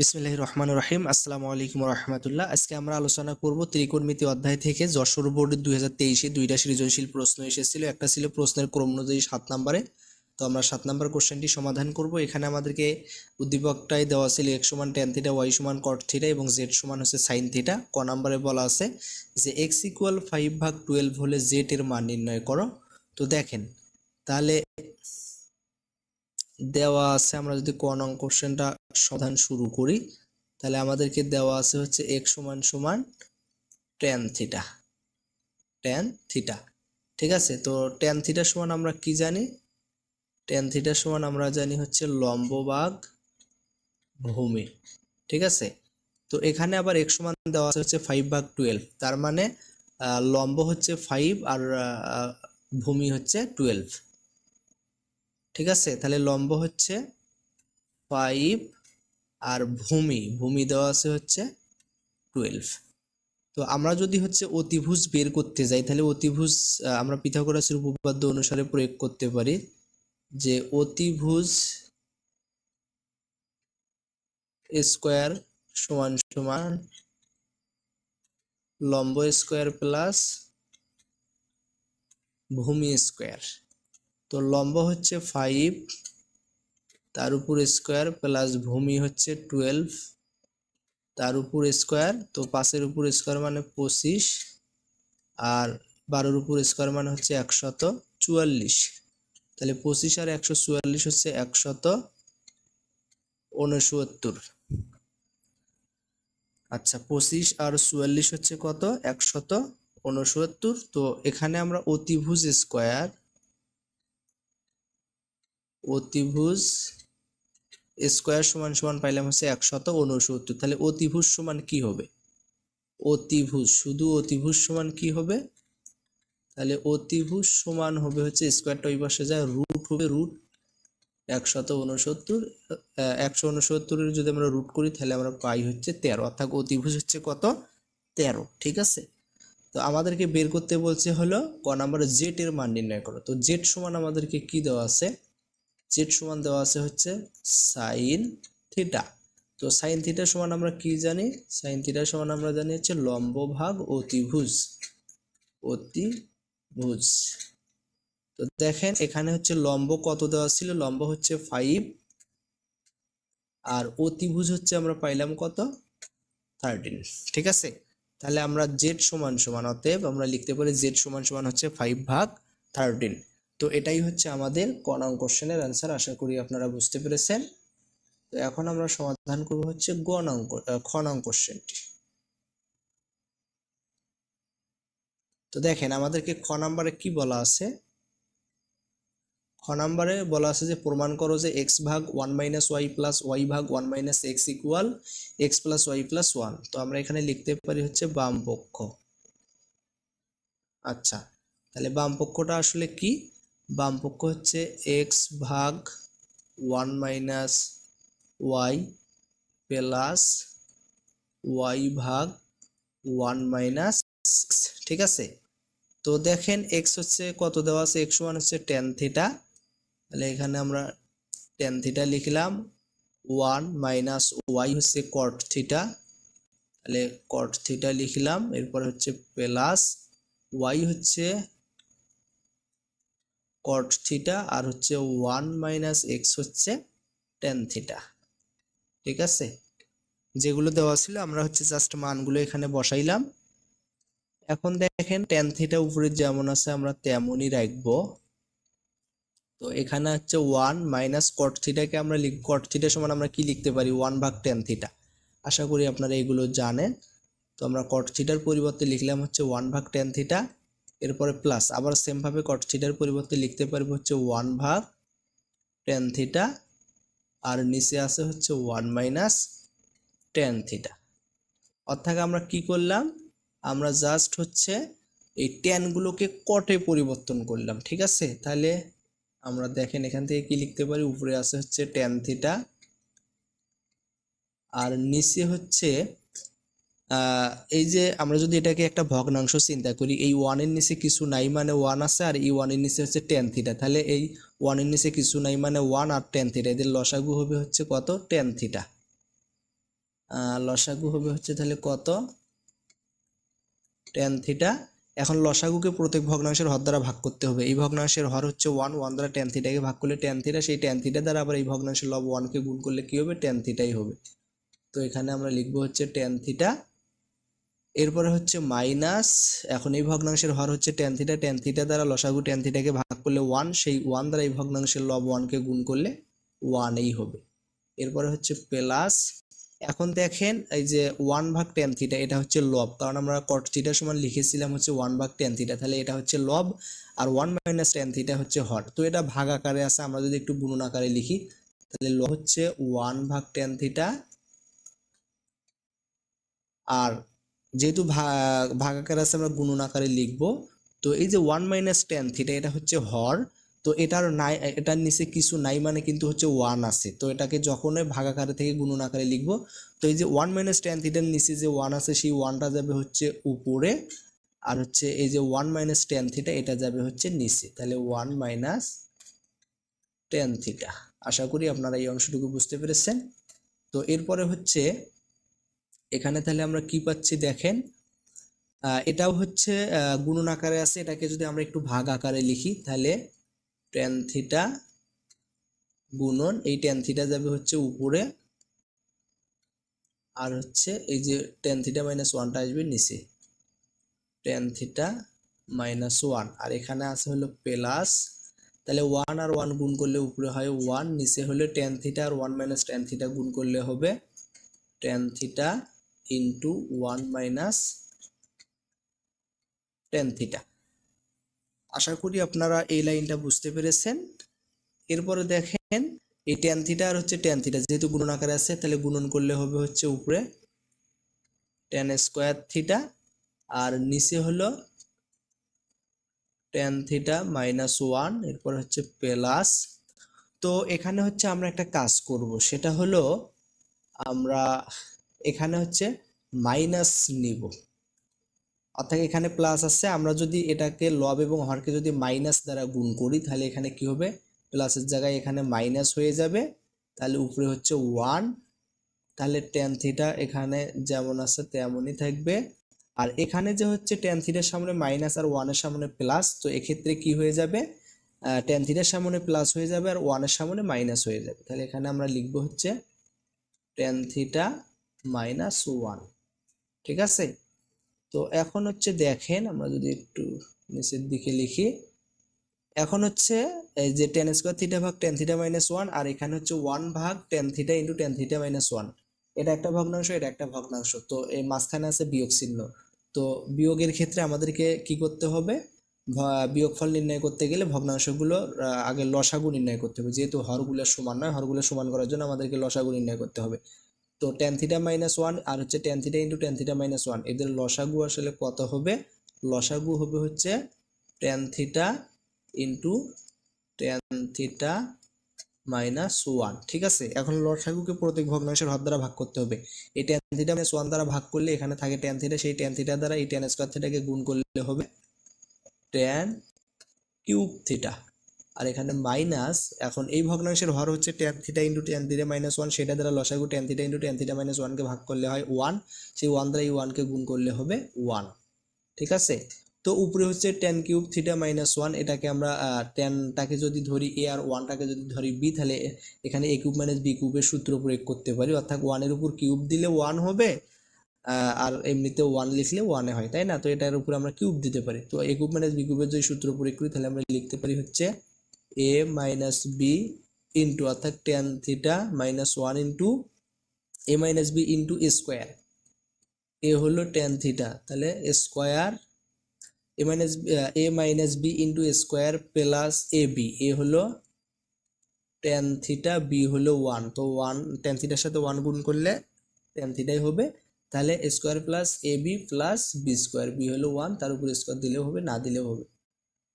বিসমিল্লাহির রহমানির রহিম। আসসালামু আলাইকুম রহমতুল্লাহ। আজকে আমরা আলোচনা করব ত্রিকোণমিতি অধ্যায় থেকে যশোর বোর্ডের 2023-এ দুইটা সৃজনশীল প্রশ্ন এসেছিল। একটা ছিল প্রশ্নের ক্রম অনুযায়ী 7 নম্বরে। তো আমরা 7 নম্বর কোশ্চেনটি সমাধান করব। এখানে আমাদেরকে উদ্দীপকটাই দেওয়া ছিল x সমান tan থিটা, y সমান cot থিটা এবং z সমান হচ্ছে sin থিটা। ক নম্বরে বলা আছে যে x = 5/12 হলে z এর মান নির্ণয় করো। তো দেখেন তাহলে দেওয়া আছে, আমরা যদি ক নং কোশ্চেনটা সমাধান শুরু করি তাহলে আমাদেরকে দেওয়া আছে হচ্ছে x সমান tan থিটা, ঠিক আছে। তো tan থিটা সমান আমরা কি জানি? tan থিটা সমান আমরা জানি হচ্ছে লম্ব ভাগ ভূমি, ঠিক আছে। তো এখানে আবার x সমান দেওয়া আছে হচ্ছে 5/12, তার মানে লম্ব হচ্ছে 5 আর ভূমি হচ্ছে 12, ঠিক আছে। তাহলে লম্ব হচ্ছে 5 আর ভূমি দেওয়া আছে হচ্ছে 12। তো আমরা যদি হচ্ছে অতিভুজ বের করতে যাই তাহলে অতিভুজ আমরা পিথাগোরাসের উপপাদ্য অনুসারে প্রয়োগ করতে পারি যে অতিভুজ স্কয়ার সমান লম্ব স্কয়ার প্লাস ভূমি স্কয়ার। তো লম্ব হচ্ছে 5, তার উপর স্কয়ার প্লাস ভূমি হচ্ছে 12, তার উপর স্কয়ার। তো 5-এর উপর স্কয়ার মানে 25 আর 12-এর উপর স্কয়ার মানে হচ্ছে 144। তাহলে 25 আর 144 হচ্ছে 169। আচ্ছা, 25 আর 44 হচ্ছে কত? 169। তো এখানে আমরা অতিভুজ স্কয়ার সমান পাইলাম হচ্ছে 169। তাহলে অতিভুজ সমান কি হবে? শুধু অতিভুজ সমান কি হবে? তাহলে অতিভুজ সমান হবে হচ্ছে স্কয়ারটা ওই পাশে যায়, রুট হবে রুট 169। 169 যদি আমরা রুট করি তাহলে আমরা পাই হচ্ছে 13, অর্থাৎ অতিভুজ হচ্ছে কত? 13, ঠিক আছে। তো আমাদেরকে বের করতে বলছে হলো ক নাম্বারে জেড এর মান নির্ণয় করো। তো জেড সমান আমাদেরকে কি দেওয়া আছে? জেড সমান দেওয়া আছে হচ্ছে সাইন থিটা। তো সাইন থিটা সমান আমরা কি জানি? সাইন থিটা সমান আমরা জানি হচ্ছে লম্ব ভাগ অতিভুজ। তো দেখেন এখানে হচ্ছে লম্ব কত দেওয়া ছিল? লম্ব হচ্ছে 5 আর অতিভুজ হচ্ছে আমরা পাইলাম কত? 13, ঠিক আছে। তাহলে আমরা জেড সমান অতএব আমরা লিখতে পারি জেড সমান হচ্ছে 5/13। তো এটাই হচ্ছে আমাদের ক নং কোশ্চেনের অ্যান্সার। আশা করি আপনারা বুঝতে পেরেছেন। তো এখন আমরা সমাধান করব হচ্ছে খ নং কোশ্চেনটি। তো দেখেন আমাদেরকে খ নাম্বারে কি বলা আছে? খ নাম্বারে বলা আছে যে প্রমাণ করো যে x ভাগ 1 - y প্লাস y ভাগ 1 - x equal x plus y plus 1। তো আমরা এখানে লিখতে পারি হচ্ছে বাম পক্ষ। আচ্ছা, তাহলে বাম পক্ষটা আসলে কি? বাম পক্ষ হচ্ছে x ভাগ 1 - y প্লাস y ভাগ 1 - x, ঠিক আছে। তো দেখেন x হচ্ছে কত দেওয়া আছে? x সমান হচ্ছে tan থিটা। তাহলে এখানে আমরা tan থিটা লিখলাম, 1 - y হচ্ছে cot থিটা, তাহলে cot থিটা লিখলাম। এরপর হচ্ছে প্লাস y হচ্ছে cot থিটা আর হচ্ছে 1 - x হচ্ছে tan থিটা, ঠিক আছে। যেগুলো দেওয়া ছিল আমরা হচ্ছে জাস্ট মানগুলো এখানে বসাইলাম। এখন দেখেন tan থিটা উপরে যেমন আছে আমরা তেমনই রাখবো। তো এখানে হচ্ছে 1 - cot থিটাকে আমরা cot থিটা সমান আমরা কি লিখতে পারি? 1/tan theta. আশা করি আপনারা এগুলো জানেন। তো আমরা cot থিটার পরিবর্তে লিখলাম হচ্ছে 1/tan থিটা, এরপরে প্লাস আবার সেম ভাবে cot থিটার পরিবর্তে লিখতে পারবো হচ্ছে 1/tan থিটা আর নিচে আছে হচ্ছে 1 - tan থিটা। অর্থাৎ আমরা কি করলাম? আমরা জাস্ট হচ্ছে এই tan গুলোকে কটে পরিবর্তন করলাম, ঠিক আছে। তাহলে আমরা দেখেন এখান থেকে কি লিখতে পারি? উপরে আছে হচ্ছে tan থিটা আর নিচে হচ্ছে এই যে আমরা যদি এটাকে একটা ভগ্নাংশ চিন্তা করি, এই 1 এর নিচে কিছু নাই মানে 1 আছে, আর এই 1 এর নিচে হচ্ছে tan থিটা। তাহলে এই 1 এর নিচে কিছু নাই মানে 1 আর tan থিটা, এদের লসাগু হবে হচ্ছে কত? tan থিটা, লসাগু হবে হচ্ছে তাহলে কত tan থিটা। এখন লসাগুকে প্রত্যেক ভগ্নাংশের হর দ্বারা ভাগ করতে হবে। এই ভগ্নাংশের হর হচ্ছে 1, 1 দ্বারা tan থিটাকে ভাগ করলে tan থিটা, সেই tan থিটা দ্বারা আবার এই ভগ্নাংশের লব 1 কে গুণ করলে কি হবে tan থিটাই হবে। তো এখানে আমরা লিখব হচ্ছে tan থিটা, এরপরে হচ্ছে মাইনাস, এখন এই ভগ্নাংশের হর হচ্ছে tan থিটা, tan থিটা দ্বারা লসাগু tan থিটাকে ভাগ করলে 1, সেই 1 দ্বারা এই ভগ্নাংশের লব 1 কে গুণ করলে 1 এই হবে। এরপরে হচ্ছে প্লাস, এখন দেখেন এই যে 1 ভাগ tan থিটা এটা হচ্ছে লব, কারণ আমরা cot থিটা সমান লিখেছিলাম হচ্ছে 1 ভাগ tan থিটা, তাহলে এটা হচ্ছে লব, আর 1 মাইনাস tan থিটা হচ্ছে হর। তো এটা ভাগ আকারে আছে, আমরা যদি একটু গুণন আকারে লিখি তাহলে লব হচ্ছে 1 ভাগ tan থিটা, আর যেহেতু ভাগ আকারে আছে আমরা গুণন আকারে লিখব। তো এই যে 1 মাইনাস tan থিটা এটা হচ্ছে হর, তো এটার নাই, এটার নিচে কিছু নাই মানে কিন্তু হচ্ছে 1 আছে, তো এটাকে যখন ভাগ আকারে থেকে গুণন আকারে লিখব, তো এই যে 1 মাইনাস tan থিটার নিচে যে 1 আছে সেই 1টা যাবে হচ্ছে উপরে, আর হচ্ছে এই যে 1 মাইনাস tan থিটা এটা যাবে হচ্ছে নিচে, তাহলে 1 মাইনাস tan থিটা। আশা করি আপনারা এই অংশটুকু বুঝতে পেরেছেন। তো এরপরে হচ্ছে এখানে তাহলে আমরা কি পাচ্ছি দেখেন, এটাও হচ্ছে গুণন আকারে আছে, এটাকে যদি আমরা একটু ভাগ আকারে লিখি তাহলে tan থিটা গুণন এই tan থিটা যাবে হচ্ছে উপরে, আর হচ্ছে এই যে tan থিটা মাইনাস 1টা আসবে নিচে, tan থিটা মাইনাস 1, আর এখানে আছে হলো প্লাস, তাহলে 1 আর 1 গুণ করলে উপরে হয় 1, নিচে হলে tan থিটা আর 1 মাইনাস tan থিটা গুণ করলে হবে tan theta into 1 minus tan theta. আশা করি আপনারা এই লাইনটা বুঝতে পেরেছেন। এরপরে দেখেন এই tan থিটা আর হচ্ছে tan থিটা যেহেতু গুণন আকারে আছে, তাহলে গুণন করলে হবে হচ্ছে উপরে tan স্কয়ার থিটা, আর নিচে হলো tan থিটা মাইনাস 1, এরপর হচ্ছে প্লাস। তো এখানে হচ্ছে আমরা একটা কাজ করব, সেটা হলো আমরা এখানে হচ্ছে মাইনাস নিব, অর্থাৎ এখানে প্লাস আছে, আমরা যদি এটাকে লব এবং হরকে যদি মাইনাস দ্বারা গুণ করি তাহলে এখানে কি হবে, প্লাসের জায়গায় এখানে মাইনাস হয়ে যাবে, তাহলে উপরে হচ্ছে 1, তাহলে tan থিটা এখানে যেমন আছে তেমনই থাকবে, আর এখানে যে হচ্ছে tan থিটার সামনে মাইনাস আর 1 এর সামনে প্লাস, তো এক্ষেত্রে কি হয়ে যাবে, tan থিটার সামনে প্লাস হয়ে যাবে আর 1 এর সামনে মাইনাস হয়ে যাবে, তাহলে এখানে আমরা লিখব হচ্ছে tan থিটা মাইনাস 1। ঠিক আছে, তো এখন হচ্ছে দেখেন আমরা যদি একটু নিচের দিকে লিখি, এখন হচ্ছে এই যে tan স্কয়ার থিটা ভাগ tan থিটা মাইনাস 1, আর এখানে হচ্ছে 1 ভাগ tan theta into tan theta minus 1, এটা একটা ভগ্নাংশ, এটা একটা ভগ্নাংশ, তো এই মাঝখানে আছে বিয়োগ চিহ্ন। তো বিয়োগের ক্ষেত্রে আমাদেরকে কি করতে হবে, বিয়োগফল নির্ণয় করতে গেলে ভগ্নাংশগুলো আগে লসাগু নির্ণয় করতে হবে, যেহেতু হরগুলো সমান নয়, হরগুলো সমান করার জন্য আমাদেরকে লসাগু নির্ণয় করতে হবে। তো tan থিটা মাইনাস 1 আর হচ্ছে tan theta into tan theta minus 1, এদের লসাগু আসলে কত হবে, লসাগু হবে হচ্ছে tan theta into tan theta minus 1। ঠিক আছে, এখন লসাগুকে প্রত্যেক ভগ্নাংশের হর দ্বারা ভাগ করতে হবে, এই tan থিটা মাইনাস 1 দ্বারা ভাগ করলে এখানে থাকে tan থিটা, সেই tan থিটা দ্বারা এই tan স্কয়ার থিটাকে গুণ করলে হবে tan কিউব থিটা, আর এখানে মাইনাস, এখন এই ভগ্নাংশের হর হচ্ছে tan theta into tan theta minus 1, সেটা দ্বারা লসাগু tan theta into tan theta minus 1 কে ভাগ করলে হয় 1, সেই 1 দ্বারা এই 1 কে গুণ করলে হবে 1। ঠিক আছে, তো উপরে হচ্ছে tan কিউব থিটা মাইনাস 1, এটাকে আমরা tanটাকে যদি ধরি a আর 1টাকে যদি ধরি b, তাহলে এখানে a কিউব মাইনাস b কিউবের সূত্র প্রয়োগ করতে পারি, অর্থাৎ 1 এর উপর কিউব দিলে 1 হবে, আর এমনিতে 1 লিখলে 1 হয়, তাই না, তো এটার উপর আমরা কিউব দিতে পারি, তো a কিউব মাইনাস b কিউবের যদি সূত্র প্রয়োগ করি তাহলে আমরা লিখতে পারি হচ্ছে a মাইনাস b ইন্টু, অর্থাৎ tan theta minus 1 into a minus b into square, a হলো tan থিটা, তাহলে square a minus b into square plus ab, a হলো tan থিটা, b হলো 1, তো 1 tan থিটার সাথে 1 গুণ করলে tan থিটাই হবে, তাহলে square plus ab plus b square, b হলো 1, তার উপর স্কোয়ার দিলেও হবে না দিলেও হবে,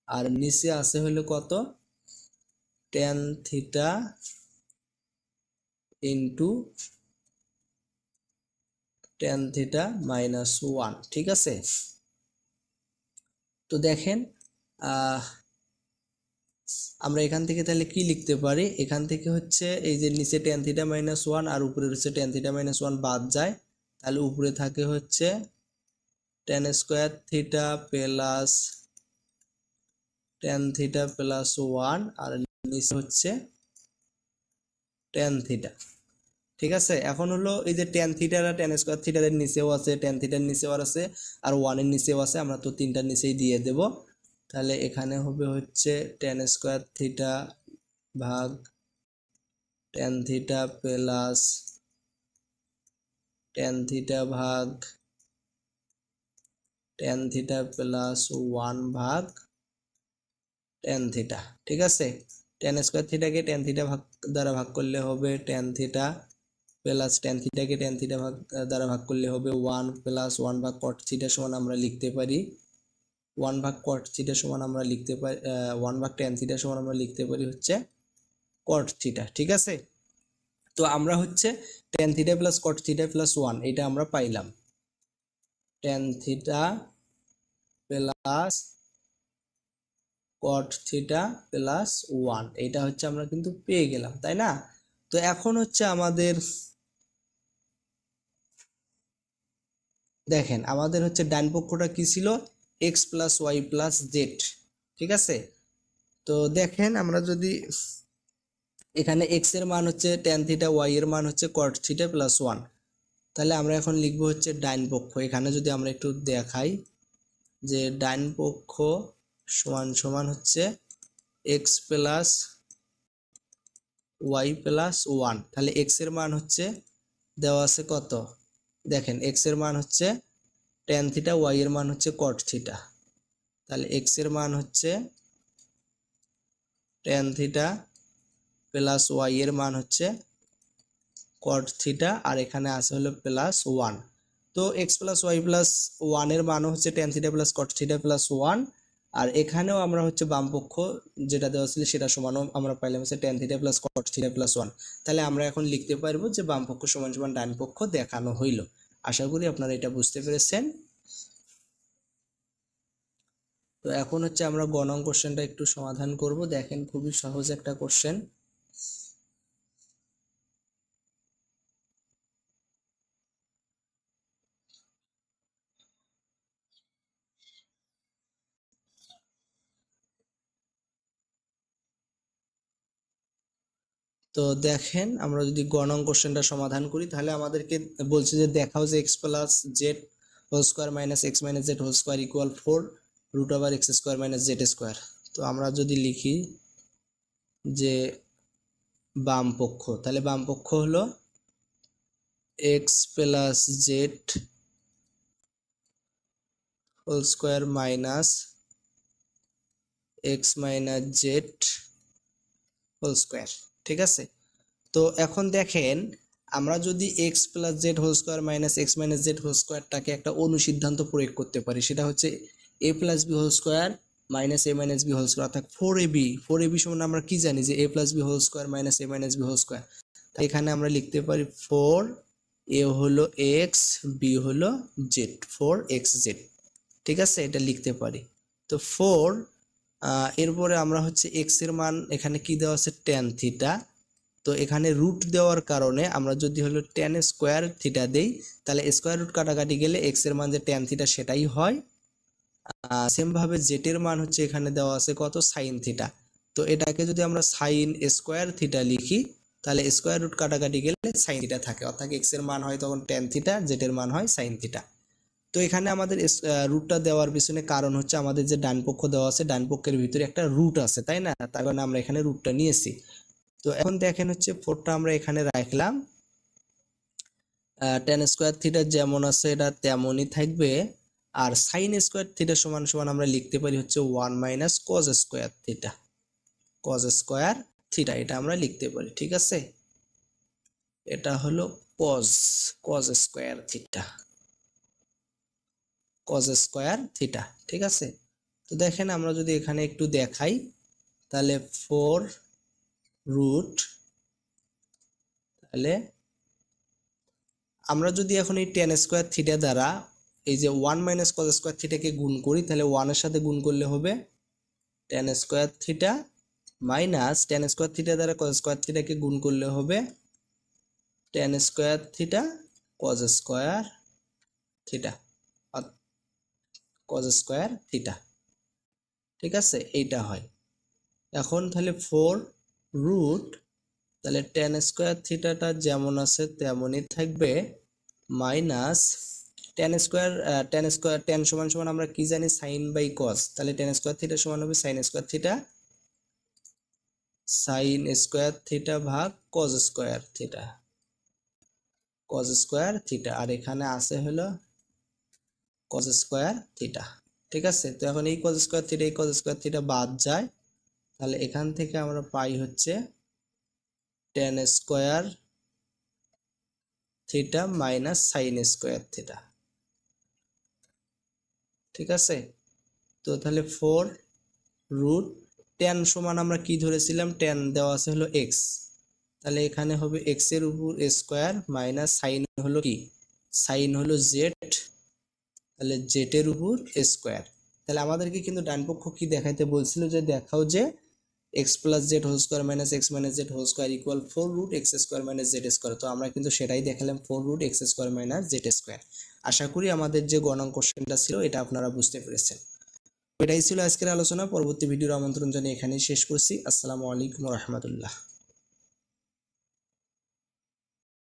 আর নিচে আছে হলো কত tan theta into tan theta minus 1। ঠিক আছে, তো দেখেন আমরা এখান থেকে তাহলে কি লিখতে পারি, এখান থেকে হচ্ছে এই যে নিচে tan থিটা মাইনাস 1 আর উপরে হচ্ছে tan থিটা মাইনাস 1 বাদ যায়, তাহলে উপরে থাকে হচ্ছে tan square theta plus tan theta plus 1 আর নিচে হচ্ছে tan থিটা। ঠিক আছে, এখন হলো এই যে tan থিটা আর tan স্কয়ার থিটার নিচেও আছে, tan থিটার নিচেও আছে আর 1 এর নিচেও আছে, আমরা তো তিনটার নিচেই দিয়ে দেব। তাহলে এখানে হবে হচ্ছে tan স্কয়ার থিটা ভাগ tan theta plus tan theta ভাগ tan থিটা প্লাস 1 ভাগ tan থিটা। ঠিক আছে, tan স্কয়ার থিটাকে tan থিটা ভাগ দ্বারা ভাগ করলে হবে tan theta plus tan থিটাকে tan theta ভাগ দ্বারা ভাগ করলে হবে 1 প্লাস 1 ভাগ cot থিটা সমান আমরা লিখতে পারি 1 ভাগ cot থিটা সমান আমরা লিখতে পারি 1 ভাগ tan থিটা সমান আমরা লিখতে পারি হচ্ছে cot থিটা। ঠিক আছে, তো আমরা হচ্ছে tan theta plus cot theta plus 1 এটা আমরা পাইলাম, tan theta plus cot theta plus 1 এটা হচ্ছে আমরা কিন্তু পেয়ে গেলাম, তাই না? তো এখন হচ্ছে আমাদের দেখেন আমাদের হচ্ছে ডান পক্ষটা কি ছিল, x plus y plus z. ঠিক আছে, তো দেখেন আমরা যদি এখানে x এর মান হচ্ছে tan থিটা, y এর মান হচ্ছে cot থিটা প্লাস 1, তাহলে আমরা এখন লিখব হচ্ছে ডান পক্ষ। এখানে যদি আমরা একটু দেখাই যে ডান পক্ষ সমান সমান হচ্ছে x প্লাস ওয়াই প্লাস 1, তাহলে x এর মান হচ্ছে দেওয়া আছে কত, দেখেন x এর মান হচ্ছে tan থিটা, y এর মান হচ্ছে cot থিটা, তাহলে x এর মান হচ্ছে tan থিটা প্লাস y এর মান হচ্ছে cot থিটা আর এখানে আছে হলো প্লাস 1। তো x প্লাস ওয়াই প্লাস 1 এর মান হচ্ছে tan theta plus cot theta plus 1 আর এখানেও আমরা হচ্ছে বাম পক্ষ যেটা দেওয়া ছিল সেটা সমানও আমরা পাইলাম হচ্ছে tan theta plus cot theta plus 1। তাহলে আমরা এখন লিখতে পারবো যে বাম পক্ষ সমান সমান ডান পক্ষ দেখানো হইল। আশা করি আপনারা এটা বুঝতে পেরেছেন। তো এখন হচ্ছে আমরা গ নং কোশ্চেনটা একটু সমাধান করব। দেখেন খুবই সহজ একটা কোশ্চেন। তো দেখেন আমরা যদি গ নং কোশ্চেনটা সমাধান করি তাহলে আমাদেরকে বলছে যে দেখাও যে x plus Z whole square minus x minus Z whole square equal 4 root over x square minus Z square. তো আমরা যদি লিখি যে বাম পক্ষ, তাহলে বাম পক্ষ হলো x plus Z whole square minus x minus Z whole square. ঠিক আছে, তো এখন দেখেন আমরা যদি x plus Z whole square minus x minus Z whole স্কোয়ারটাকে একটা অনুসিদ্ধান্ত প্রয়োগ করতে পারি, সেটা হচ্ছে a plus B whole square minus A minus B whole square, অর্থাৎ 4ab সমান আমরা কি জানি যে a plus B whole square minus A minus B whole square. তাই এখানে আমরা লিখতে পারি 4a হলো x, b হলো z, 4xz। ঠিক আছে, এটা লিখতে পারি। তো 4 এরপরে আমরা হচ্ছে x এর মান এখানে কি দেওয়া আছে tan থিটা, তো এখানে রুট দেওয়ার কারণে আমরা যদি হলো tan স্কোয়ার থিটা দেই তাহলে স্কোয়ার রুট কাটাকাটি গেলে x এর মান যে tan থিটা সেটাই হয়। সেম ভাবে z এর মান হচ্ছে এখানে দেওয়া আছে কত sin থিটা, তো এটাকে যদি আমরা sin স্কোয়ার থিটা লিখি তাহলে স্কোয়ার রুট কাটাকাটি গেলে sin থিটা থাকে, অর্থাৎ x এর মান হয় তখন tan থিটা, z এর মান হয় sin থিটা। তো এখানে আমাদের রুটটা দেওয়ার পিছনে কারণ হচ্ছে আমাদের যে ডান পক্ষ দেওয়া আছে ডান পক্ষের ভিতরে একটা রুট আছে, তাই না? তার কারণে আমরা এখানে রুটটা নিয়েছি। তো এখন দেখেন হচ্ছে 4টা আমরা এখানে রাখলাম, tan স্কোয়ার থিটা যেমন আছে এটা তেমনই থাকবে, আর sin স্কোয়ার থিটা সমান সমান আমরা লিখতে পারি হচ্ছে 1 minus cos square theta, cos square theta এটা আমরা লিখতে পারি। ঠিক আছে, এটা হলো cos square theta, cos square theta. ঠিক আছে, তো দেখেন আমরা যদি এখানে একটু দেখাই তাহলে 4 রুট, তাহলে আমরা যদি এখন এই tan স্কোয়ার থিটা দ্বারা এই যে 1 মাইনাস cos স্কোয়ার থিটাকে গুণ করি তাহলে 1 এর সাথে গুণ করলে হবে tan square theta minus tan square theta দ্বারা কজ স্কোয়ার থিটাকে গুণ করলে হবে tan square theta cos square theta, cos square theta. ঠিক আছে, এইটা হয়। এখন তাহলে 4 রুট, তাহলে টেন স্কোয়ার থিটাটা যেমন আছে তেমনই থাকবে, মাইনাস টেন সমান সমান আমরা কি জানি সাইন বাই কস, তাহলে টেন স্কোয়ার থিটা সমান হবে সাইন স্কোয়ার থিটা ভাগ কজ স্কোয়ার থিটা, আর এখানে আছে হলো কজ স্কোয়ার থিটা। ঠিক আছে, তো এখন এই কজ স্কোয়ার থিটা বাদ যায়, তাহলে এখান থেকে আমরা পাই হচ্ছে tan square theta minus sine square theta. ঠিক আছে, তো তাহলে 4 রুট টেন সমান আমরা কি ধরেছিলাম, টেন দেওয়া আছে হলো এক্স, তাহলে এখানে হবে এক্স এর উপর স্কোয়ার মাইনাস সাইন হলো কি, সাইন হলো জেড, তাহলে জেড এর উপর স্কোয়ার। তাহলে আমাদেরকে কিন্তু ডান পক্ষ কি দেখাইতে বলছিল, যে দেখাও যে X plus Z whole square minus x minus Z whole square equal 4 root X square minus Z square. তো আমরা কিন্তু সেটাই দেখালাম, 4 root X square minus Z square. আশা করি আমাদের যে গণন কোশ্চেনটা ছিল এটা আপনারা বুঝতে পেরেছেন। এটাই ছিল আজকের আলোচনা। পরবর্তী ভিডিওর আমন্ত্রণ জানিয়ে এখানেই শেষ করছি। আসসালামু আলাইকুম ওয়া রাহমাতুল্লাহ।